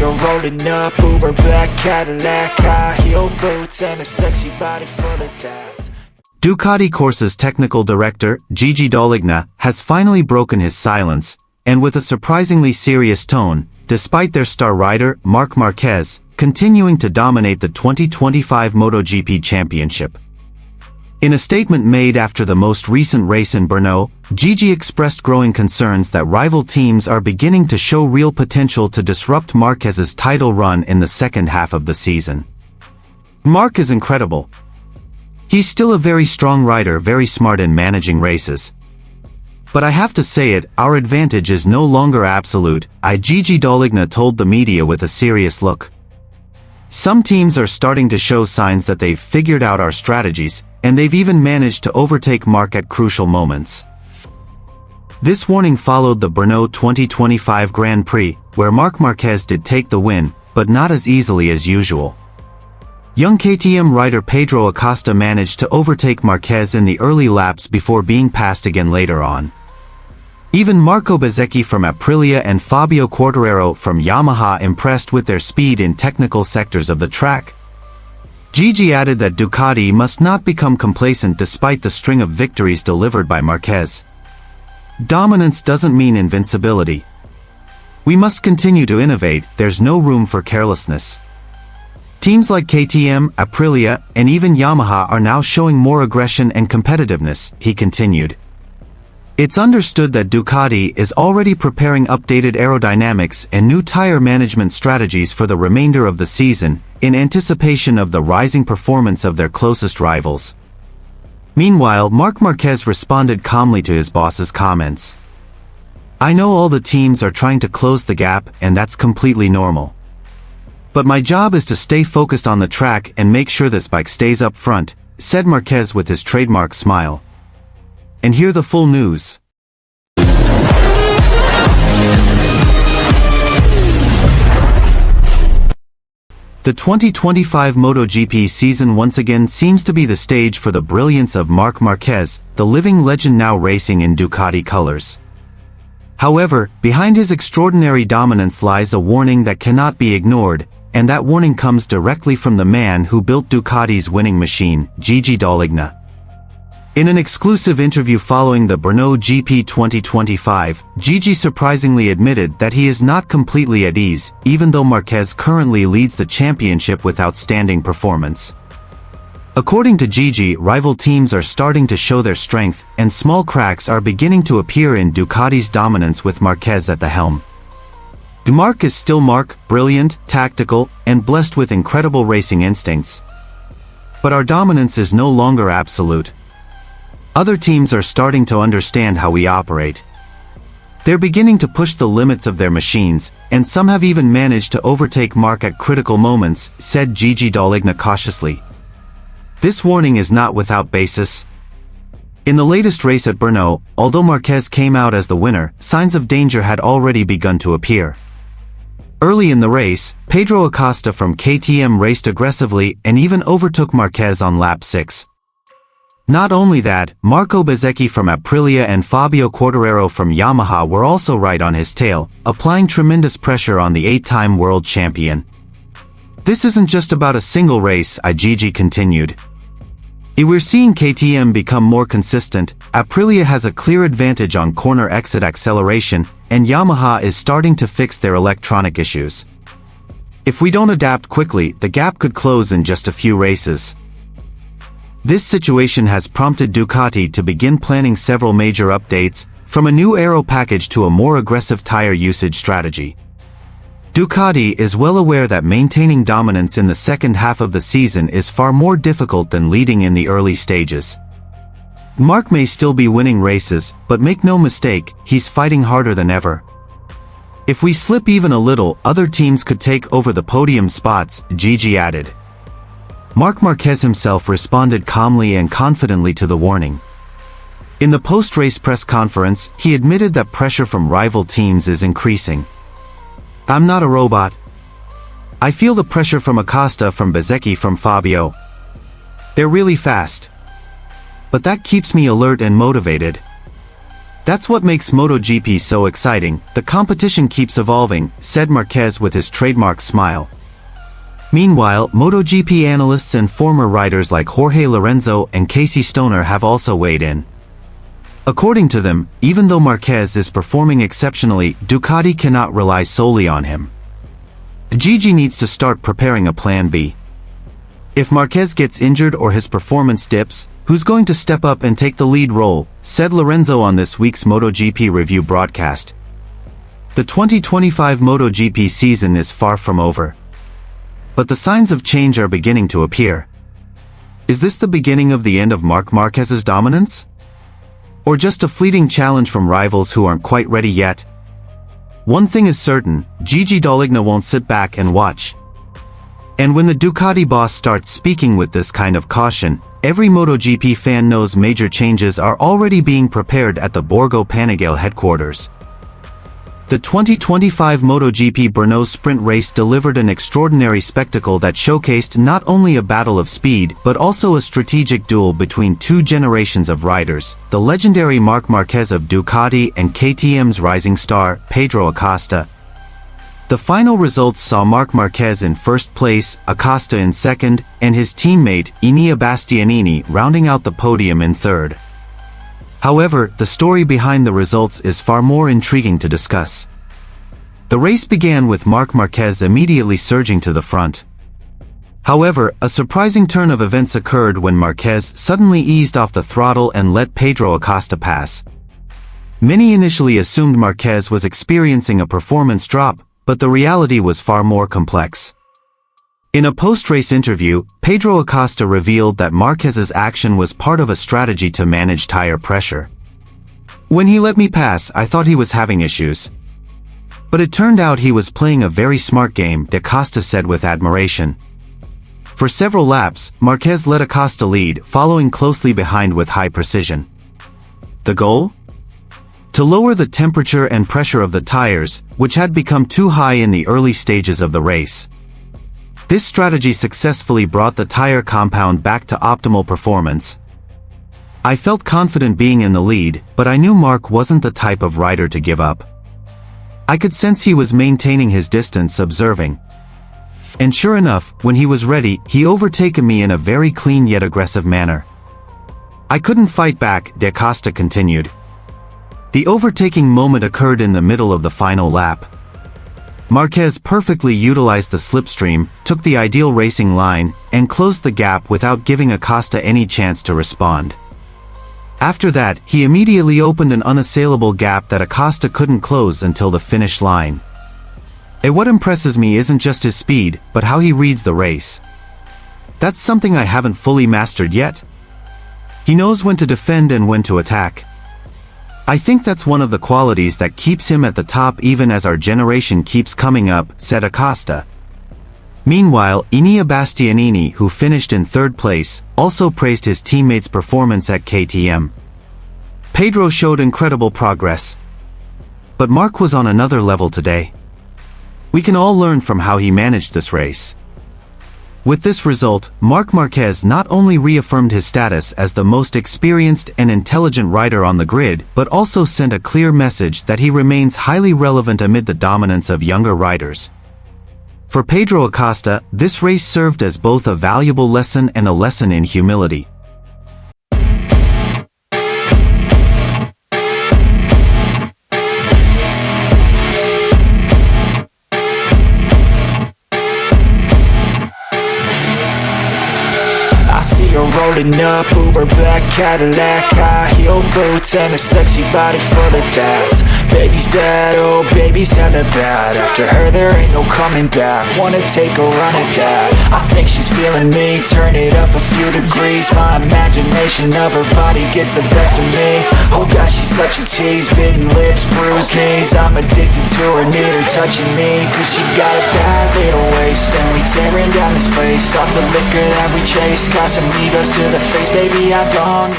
you're rolling up, Uber black Cadillac, high heel boots, and a sexy body full of tats. Ducati Corsa's technical director, Gigi D'Aligna, has finally broken his silence, and with a surprisingly serious tone, despite their star rider, Marc Marquez, continuing to dominate the 2025 MotoGP championship. In a statement made after the most recent race in Brno, Gigi expressed growing concerns that rival teams are beginning to show real potential to disrupt Marquez's title run in the second half of the season. Marc is incredible. He's still a very strong rider, very smart in managing races. But I have to say it, our advantage is no longer absolute, Gigi D'Aligna told the media with a serious look. Some teams are starting to show signs that they've figured out our strategies, and they've even managed to overtake Marc at crucial moments. This warning followed the Brno 2025 Grand Prix, where Marc Marquez did take the win, but not as easily as usual. Young KTM rider Pedro Acosta managed to overtake Marquez in the early laps before being passed again later on. Even Marco Bezzecchi from Aprilia and Fabio Quartararo from Yamaha impressed with their speed in technical sectors of the track. Gigi added that Ducati must not become complacent despite the string of victories delivered by Marquez. Dominance doesn't mean invincibility. We must continue to innovate, there's no room for carelessness. Teams like KTM, Aprilia, and even Yamaha are now showing more aggression and competitiveness, he continued. It's understood that Ducati is already preparing updated aerodynamics and new tire management strategies for the remainder of the season, in anticipation of the rising performance of their closest rivals. Meanwhile, Marc Marquez responded calmly to his boss's comments. "I know all the teams are trying to close the gap, and that's completely normal. But my job is to stay focused on the track and make sure this bike stays up front," said Marquez with his trademark smile. And hear the full news. The 2025 MotoGP season once again seems to be the stage for the brilliance of Marc Marquez, the living legend now racing in Ducati colors. However, behind his extraordinary dominance lies a warning that cannot be ignored, and that warning comes directly from the man who built Ducati's winning machine, Gigi D'Aligna. In an exclusive interview following the Brno GP 2025, Gigi surprisingly admitted that he is not completely at ease, even though Marquez currently leads the championship with outstanding performance. According to Gigi, rival teams are starting to show their strength, and small cracks are beginning to appear in Ducati's dominance with Marquez at the helm. Marc is still Marc, brilliant, tactical, and blessed with incredible racing instincts. But our dominance is no longer absolute. Other teams are starting to understand how we operate. They're beginning to push the limits of their machines, and some have even managed to overtake Marc at critical moments, said Gigi D'Aligna cautiously. This warning is not without basis. In the latest race at Brno, although Marquez came out as the winner, signs of danger had already begun to appear. Early in the race, Pedro Acosta from KTM raced aggressively and even overtook Marquez on lap 6. Not only that, Marco Bezzecchi from Aprilia and Fabio Quartararo from Yamaha were also right on his tail, applying tremendous pressure on the 8-time world champion. This isn't just about a single race, Gigi continued. We're seeing KTM become more consistent, Aprilia has a clear advantage on corner exit acceleration, and Yamaha is starting to fix their electronic issues. If we don't adapt quickly, the gap could close in just a few races. This situation has prompted Ducati to begin planning several major updates, from a new aero package to a more aggressive tire usage strategy. Ducati is well aware that maintaining dominance in the second half of the season is far more difficult than leading in the early stages. Marc may still be winning races, but make no mistake, he's fighting harder than ever. If we slip even a little, other teams could take over the podium spots, Gigi added. Marc Marquez himself responded calmly and confidently to the warning. In the post-race press conference, he admitted that pressure from rival teams is increasing. "I'm not a robot. I feel the pressure from Acosta, from Bezzecchi, from Fabio. They're really fast. But that keeps me alert and motivated. That's what makes MotoGP so exciting. The competition keeps evolving, said Marquez with his trademark smile. Meanwhile, MotoGP analysts and former riders like Jorge Lorenzo and Casey Stoner have also weighed in. According to them, even though Marquez is performing exceptionally, Ducati cannot rely solely on him. Gigi needs to start preparing a plan B. If Marquez gets injured or his performance dips, who's going to step up and take the lead role, said Lorenzo on this week's MotoGP review broadcast. The 2025 MotoGP season is far from over. But the signs of change are beginning to appear. Is this the beginning of the end of Marc Marquez's dominance? Or just a fleeting challenge from rivals who aren't quite ready yet? One thing is certain, Gigi D'Allegna won't sit back and watch. And when the Ducati boss starts speaking with this kind of caution, every MotoGP fan knows major changes are already being prepared at the Borgo Panigale headquarters. The 2025 MotoGP Brno sprint race delivered an extraordinary spectacle that showcased not only a battle of speed but also a strategic duel between two generations of riders, the legendary Marc Marquez of Ducati and KTM's rising star, Pedro Acosta. The final results saw Marc Marquez in first place, Acosta in second, and his teammate, Enea Bastianini, rounding out the podium in third. However, the story behind the results is far more intriguing to discuss. The race began with Marc Marquez immediately surging to the front. However, a surprising turn of events occurred when Marquez suddenly eased off the throttle and let Pedro Acosta pass. Many initially assumed Marquez was experiencing a performance drop, but the reality was far more complex. In a post-race interview, Pedro Acosta revealed that Marquez's action was part of a strategy to manage tire pressure. "When he let me pass, I thought he was having issues. But it turned out he was playing a very smart game," Acosta said with admiration. For several laps, Marquez let Acosta lead, following closely behind with high precision. The goal? To lower the temperature and pressure of the tires, which had become too high in the early stages of the race. This strategy successfully brought the tire compound back to optimal performance. "I felt confident being in the lead, but I knew Marc wasn't the type of rider to give up. I could sense he was maintaining his distance, observing. And sure enough, when he was ready, he overtaken me in a very clean yet aggressive manner. I couldn't fight back," Acosta continued. The overtaking moment occurred in the middle of the final lap. Marquez perfectly utilized the slipstream, took the ideal racing line, and closed the gap without giving Acosta any chance to respond. After that, he immediately opened an unassailable gap that Acosta couldn't close until the finish line. And what impresses me isn't just his speed, but how he reads the race. That's something I haven't fully mastered yet. He knows when to defend and when to attack. I think that's one of the qualities that keeps him at the top even as our generation keeps coming up, said Acosta. Meanwhile, Enea Bastianini, who finished in third place, also praised his teammates' performance at KTM. Pedro showed incredible progress. But Marc was on another level today. We can all learn from how he managed this race. With this result, Marc Marquez not only reaffirmed his status as the most experienced and intelligent rider on the grid, but also sent a clear message that he remains highly relevant amid the dominance of younger riders. For Pedro Acosta, this race served as both a valuable lesson and a lesson in humility. You're rolling up, Uber black Cadillac, high heel boots and a sexy body full of tats. Baby's bad, oh baby's hella bad. After her there ain't no coming back. Wanna take a run at that. I think she's feeling me, turn it up a few degrees. My imagination of her body gets the best of me. Oh gosh, she's such a tease, bitten lips, bruised knees. I'm addicted to her, need her touching me. Cause she got a bad little waist, and we tearing down this place. Off the liquor that we chase, got some egos to the face, baby I don't